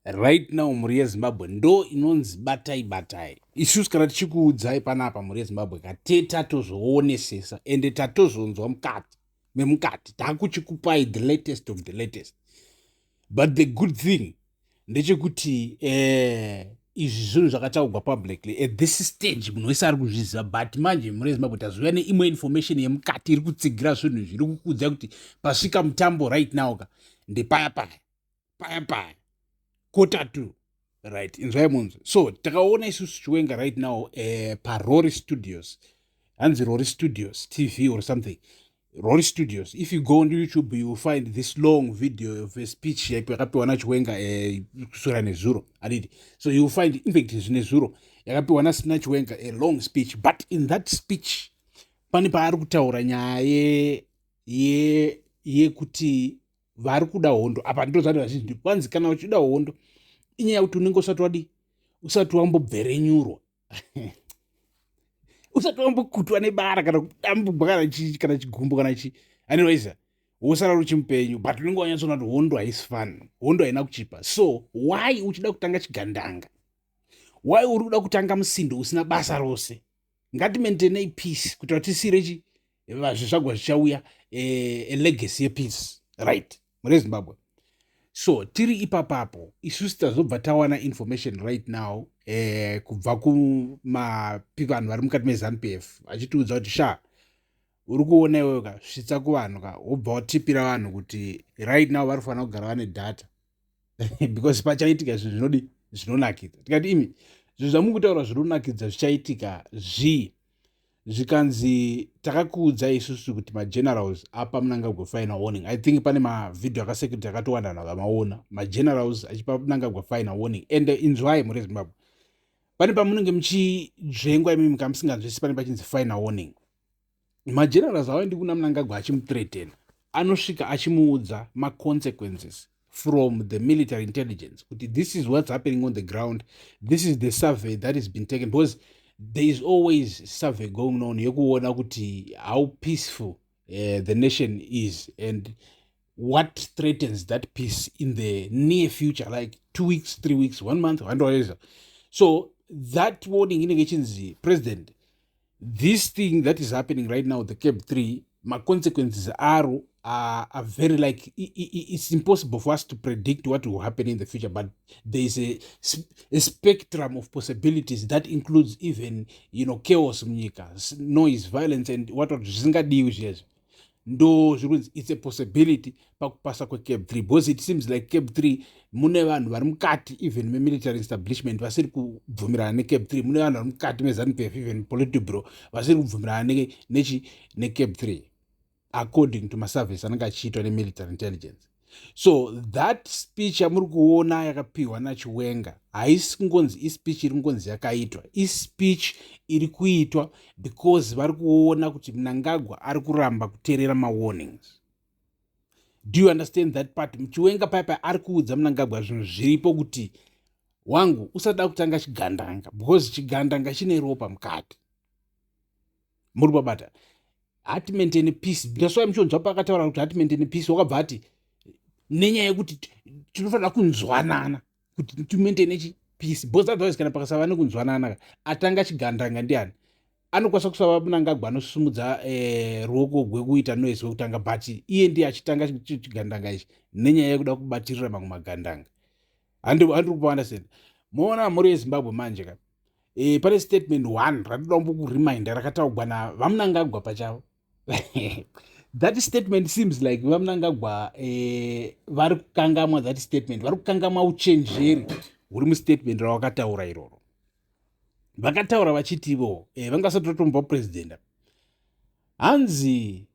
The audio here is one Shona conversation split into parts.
right now mhuri yezimbabwe ndo inonzi batai batai. Isusu kana tichikuudzai panapa mhuri yezimbabwe tatozoonesesa ende tatozonzwa mukati memukati takuchikupai the latest of the latest. But the good thing ndechekuti izvi zvinhu zvakataurwa publicly at this stage munhu wese ari kuzviziva, but manje mhuri yezimbabwe taziva neimwe information yemukati iri kutsigira zvinhu zviri kukuudzai kuti pasvika mutambo right now ka ndepaya paya quarter to right inzwai munzwa. So takaona isusu chiwenga right now paRory Studios, hanzi Rory Studios TV or something. Rory Studios, if you go on YouTube you will find this long video of a speech yakapiwa naChiwenga kusura nezuro adidi. So you will find in fact nezuro yakapiwa naChiwenga a long speech, but in that speech pane paari kutaura nyaya yekuti vari kuda hondo. Apa ndo zvati vazhinji kwanzi kana uchida hondo inyaya yekuti unenge usati wambobverenyurwa usati wambokutwa nebara kana kudambugwa kana chigumbu kana chi anyways wosara uri chimupenyu, but unenge wanyatsoona kuti hondo haisi fun, hondo haina kuchipa. So why uchida kutanga chigandanga, why uri kuda kutanga musindo usina basa rose? Ngatimaintainei peace kuti tisire zvizvagwa zvichauya a legacy yepeace, right mhuri yezimbabwe. So tiri ipapapo isusu tazobva tawana information right now kubva kumavanhu vari mukati meZANU-PF achitiudza kuti uri kuona iwewe ka svitsa kuvanhu ka wobva watipira vanhu kuti right now vari kufanira kugara vane data because pachaitika zvinhu zvinodi zvinonakidza. Tikati imi zvinhu zvamuri kutaura zvinonakidza zvichaitika zvikanzi takakuudzai isusu kuti magenerals apa Mnangagwa final warning. I think pane mavidhio akasekuti akatowanda vanhu vamaona magenerals achipa Mnangagwa final warning. And inzwai mhuri yeZimbabwe, pane pamunenge muchizvengwa imi mukamusinganzwisi pane pachinzi final warning. Magenerals avaendi kuna Mnangagwa achimuthreaten, anosvika achimuudza consequences from the military intelligence kuti this is what's happening on the ground, this is the survey that has been taken, because there is always survey going on yekuona kuti how peaceful the nation is and what threatens that peace in the near future, like 2 weeks, 3 weeks, 1 month, whatever. So that warning inenge ichinzi president, this thing that is happening right now, the Cape 3, my consequences are very like it's impossible for us to predict what will happen in the future, but there is a spectrum of possibilities that includes even chaos munyika, noise, violence and what zvisingadiwi zvezvo. Ndo zvirunzi it's a possibility pakupasa kweCape 3, because it seems like Cape 3 mune vanhu vari mukati even memilitary establishment vasiri kubvumirana neCape 3, mune vanhu vari mukati meZANU-PF even politburo vasiri kubvumirana neCape 3 according to masurveys anenge achiitwa nemilitary intelligence. So that speech yamuri kuona yakapiwa naChiwenga haisi kungonzi ispeech iri kungonzi yakaitwa, ispeech iri kuitwa because vari kuona kuti Mnangagwa ari kuramba kuteerera mawarnings. Do you understand that part? Chiwenga paipa ari kuudza Mnangagwa zvinhu zviripo kuti wangu usada kutanga chigandanga because chigandanga chine ropa mukati. Muri babata hati maintain peace. Ndaswai muchonzwa pakataura kuti hati maintain peace, wakabva ati nenyaya yekuti tinofanira kunzwanana kuti timaintain peace, because otherwise kana pakasava nekunzwanana atanga chigandanga ndiani anokwanisa kusava Mnangagwa anosumudza ruoko rwekuita noise wekutanga, but iye ndiye achitanga chigandanga ichi nenyaya yekuda kubatirira mamwe magandanga. Handiri kupa understand. Moona mhuri yeZimbabwe manje ka pane statement 1 ratoda kumbokureminda rakataurwa navaMnangagwa pachavo. That statement seems like vaMnangagwa vari kukangamwa that statement, vari kukangamwa uchenjeri huri mustatement ravakataura iroro. Vakataura vachitivo vangasati vatomba president, hanzi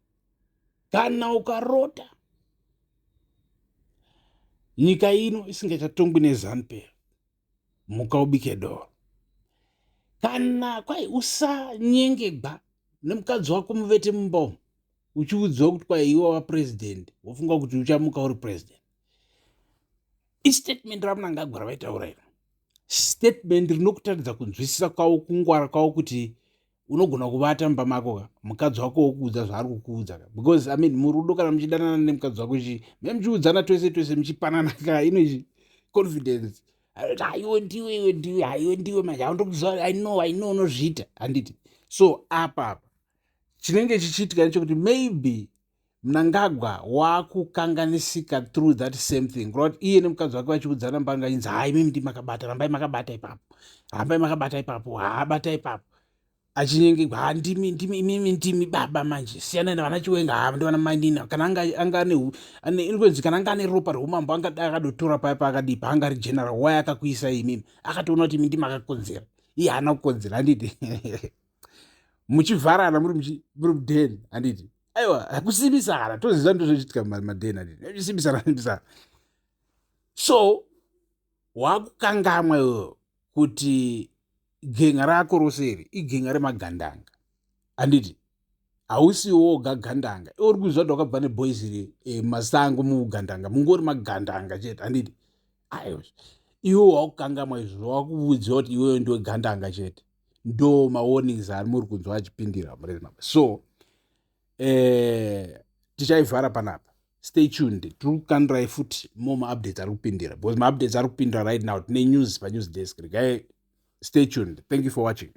kana ukarota nyika ino isingachatongwi neZANU-PF muka ubike doro, kana kwai usanyengegwa nemukadzi wako muvete mumba uchiudzwa kuti kwai iwe wapresident wofunga kuti uchamuka uri president. Istatement raMnangagwa ravaitaura iro, statement rinokutaridza kunzwisisa kwavo, kungwara kwavo kuti unogona kuvata mumba mako mukadzi wako wokuudza zvaari kukuudza, because I mean murudo kana muchidanana nemukadzi wako memuchiudzana twese muchipanana ino izvi confidence iwe ndiwe manje haundokuziva I know unozviita handiti. So apa chinenge chichiitika nechekuti maybe Mnangagwa wakukanganisika through that same thing. Iye nemukadzi wake vachiudzana mbanga inzi mimi ndimakabata, rambai makabata ipapo, bata ipapo. Achinyengegwa ndimi baba manje, siyana nevana Chiwenga, ndivana Mainina. Kana inonzi kana anga ane ropa roumambo akadotora paya paakadipa, anga ari general, why akakuisa imimi? Akatoona kuti imi ndimakakonzera. Iye haana kukonzera, handiti. Muchivharana muri mudheni, handiti. Aiwa, kusimbisana, toziva ndozvochiitika mumadheni, handiti. Simbisana. So, wakukangamwa iwewe kuti genga rako roseri igenga remagandanga, handiti. Hausiwo woga gandanga. Iwe uri kuzva kuti wakabva neboys masango mugandanga, mungori magandanga chete, handiti. Aiwa, iwe wakukangamwa izvo, wakuudziwa kuti iwewe ndiwe gandanga chete. Ndo mawarnings ari muri kunzwa achipindira. So tichaivhara panapa. Stay tuned. Tiri kukandirai futi more maupdates ari kupindira, because maupdates ari kupindira right now tine news panews desk. Stay tuned. Thank you for watching.